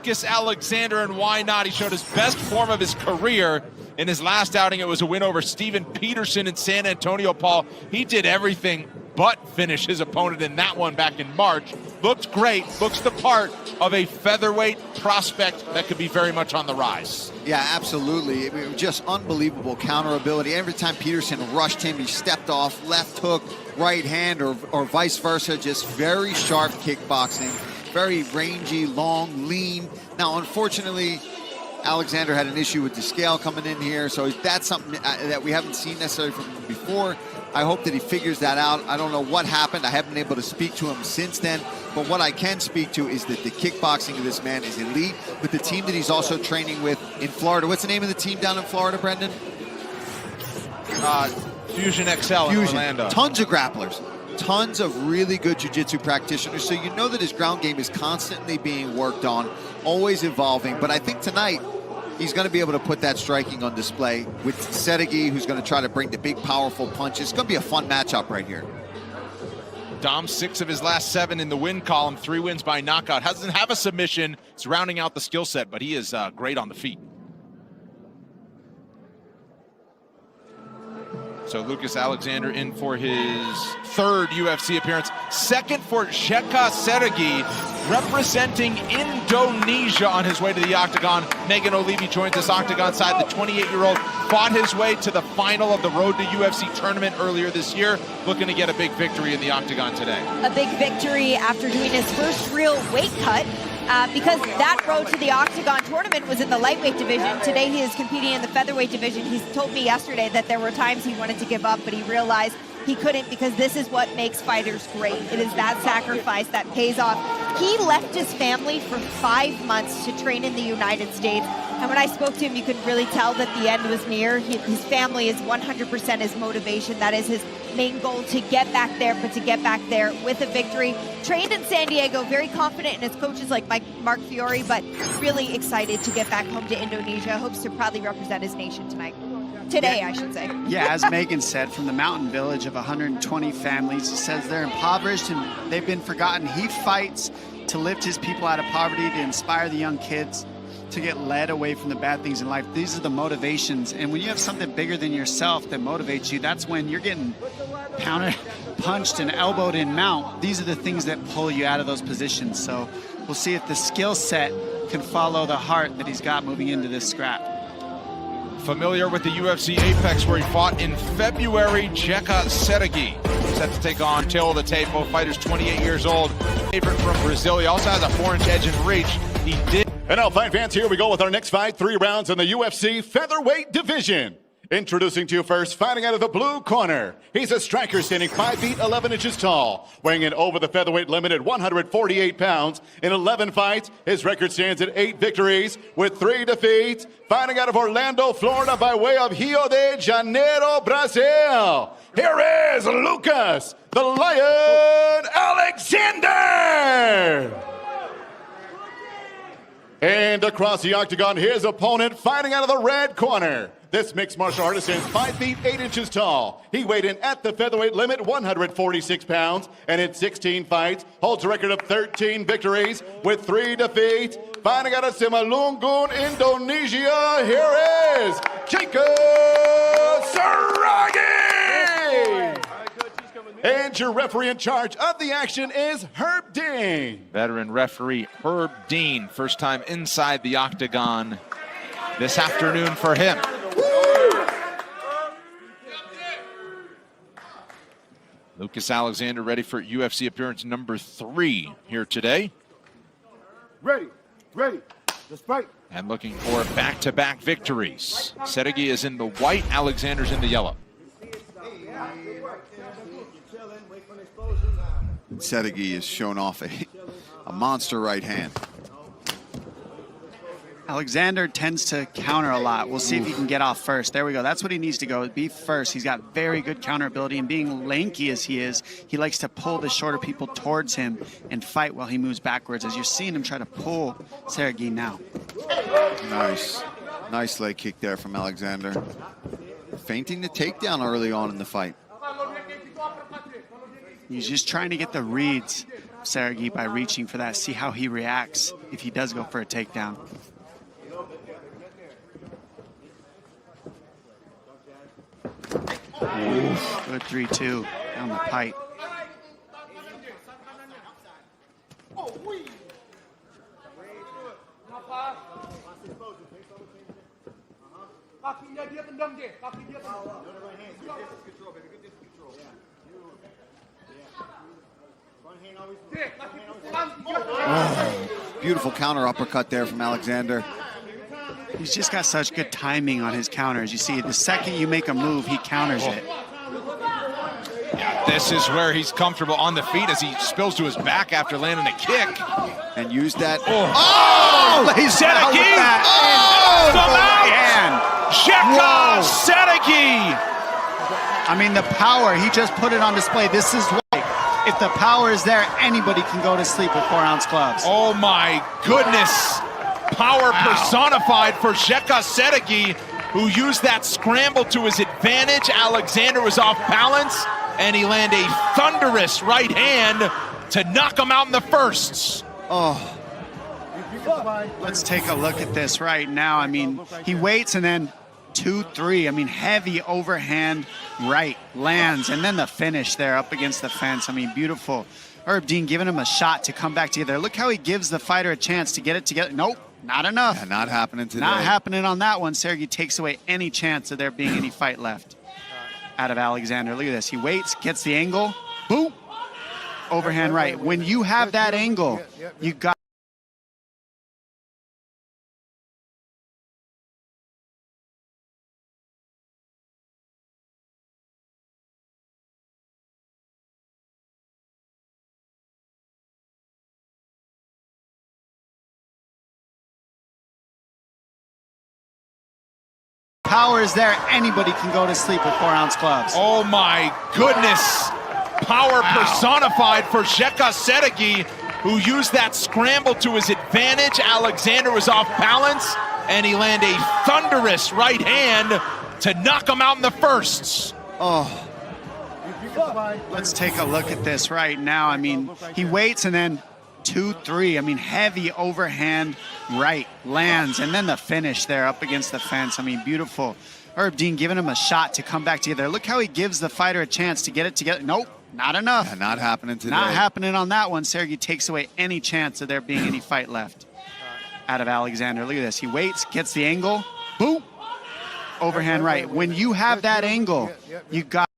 Lucas Alexander, and why not? He showed his best form of his career. In his last outing, it was a win over Steven Peterson in San Antonio, Paul. He did everything but finish his opponent in that one back in March. Looked great, looks the part of a featherweight prospect that could be very much on the rise. Yeah, absolutely. It was just unbelievable counter ability. Every time Peterson rushed him, he stepped off, left hook, right hand, or vice versa. Just very sharp kickboxing, very rangy, long, lean. Now, unfortunately, Alexander had an issue with the scale coming in here, so that's something that we haven't seen necessarily from him before. I hope that he figures that out. I don't know what happened. I haven't been able to speak to him since then, but what I can speak to is that the kickboxing of this man is elite. With the team that he's also training with in Florida. What's the name of the team down in Florida, Brendan? Fusion XL in Orlando. Tons of grapplers. Tons of really good jiu-jitsu practitioners, so you know that his ground game is constantly being worked on, always evolving. But I think tonight he's going to be able to put that striking on display with Sergey, who's going to try to bring the big, powerful punches. It's going to be a fun matchup right here. Dom, 6 of his last 7 in the win column, 3 wins by knockout. Doesn't have a submission. It's rounding out the skill set, but he is great on the feet. So Lucas Alexander in for his 3rd UFC appearance. 2nd for Jeka Sergey, representing Indonesia on his way to the octagon. Megan O'Leary joins us octagon side. The 28-year-old fought his way to the final of the Road to UFC tournament earlier this year, looking to get a big victory in the octagon today. A big victory after doing his first real weight cut. Because that road to the Octagon tournament was in the lightweight division. Today he is competing in the featherweight division. He's told me yesterday that there were times he wanted to give up, but he realized he couldn't, because this is what makes fighters great. It is that sacrifice that pays off. He left his family for 5 months to train in the United States. And when I spoke to him, you could really tell that the end was near. His family is 100% his motivation. That is his main goal, to get back there, but to get back there with a victory. Trained in San Diego, very confident in his coaches like Mark Fiore, but really excited to get back home to Indonesia. Hopes to proudly represent his nation tonight. Today, I should say. Yeah, as Megan said, from the mountain village of 120 families, he says they're impoverished and they've been forgotten. He fights to lift his people out of poverty, to inspire the young kids to get led away from the bad things in life. These are the motivations. And when you have something bigger than yourself that motivates you, that's when you're getting pounded, punched, and elbowed in mount. These are the things that pull you out of those positions. So we'll see if the skill set can follow the heart that he's got moving into this scrap. Familiar with the UFC Apex, where he fought in February, Jeka Sergey set to take on Till the Tape. Both fighters 28 years old. Favorite from Brazil. He also has a 4-inch edge in reach. He did. And now, fight fans, here we go with our next fight. 3 rounds in the UFC featherweight division. Introducing to you first, fighting out of the blue corner. He's a striker standing 5 feet 11 inches tall, weighing in over the featherweight limit at 148 pounds. In 11 fights, his record stands at 8 victories with 3 defeats. Fighting out of Orlando, Florida by way of Rio de Janeiro, Brazil. Here is Lucas, the Lion Alexander. And across the octagon, his opponent fighting out of the red corner. This mixed martial artist stands 5 feet 8 inches tall. He weighed in at the featherweight limit, 146 pounds, and in 16 fights, holds a record of 13 victories with 3 defeats. Fighting out of Simalungun, Indonesia, here is Jeka Sergey! And your referee in charge of the action is Herb Dean. Veteran referee Herb Dean, first time inside the octagon this afternoon for him. Lucas Alexander ready for UFC appearance number 3 here today. Ready, let's fight. And looking for back-to-back victories. Sergey is in the white, Alexander's in the yellow. Sergey has shown off a monster right hand. Alexander tends to counter a lot. We'll see if he can get off first. There we go. That's what he needs to go, be first. He's got very good counter ability, and being lanky as he is, he likes to pull the shorter people towards him and fight while he moves backwards, as you're seeing him try to pull Sergey now. Nice leg kick there from Alexander. Feinting the takedown early on in the fight. He's just trying to get the reads Sergey by reaching for that. See how he reacts if he does go for a takedown. Oof, good 3-2 down the pipe. Beautiful counter uppercut there from Alexander. He's just got such good timing on his counters. You see, the second you make a move, he counters it. Yeah, this is where he's comfortable on the feet as he spills to his back after landing a kick. And use that. Lays down with that. Sheka Sedegi. I mean, the power, he just put it on display. This is why, if the power is there, anybody can go to sleep with 4-ounce gloves. Oh my goodness. Power personified for Sheka Sedegi, who used that scramble to his advantage. Alexander was off balance, and he landed a thunderous right hand to knock him out in the firsts. Oh. Let's take a look at this right now. I mean, he waits and then 2-3. I mean, heavy overhand right lands, and then the finish there up against the fence. I mean, beautiful. Herb Dean giving him a shot to come back together. Look how he gives the fighter a chance to get it together. Nope, not enough. Yeah, not happening today. Not happening on that one. Sergey takes away any chance of there being any fight left out of Alexander. Look at this. He waits, gets the angle. Boom. Overhand right. When you have that angle, you got power is there, anybody can go to sleep with 4-ounce gloves. Oh my goodness. Power personified for Sheka Sedegi, who used that scramble to his advantage. Alexander was off balance, and he landed a thunderous right hand to knock him out in the firsts. Oh. Let's take a look at this right now. I mean, he waits and then 2-3. I mean, heavy overhand right lands, and then the finish there up against the fence. I mean, beautiful. Herb Dean giving him a shot to come back together. Look how he gives the fighter a chance to get it together. Nope, not enough. Yeah, not happening today. Not happening on that one. Sergey takes away any chance of there being any fight left out of Alexander. Look at this. He waits, gets the angle. Boom. Overhand right. When you have that angle, you got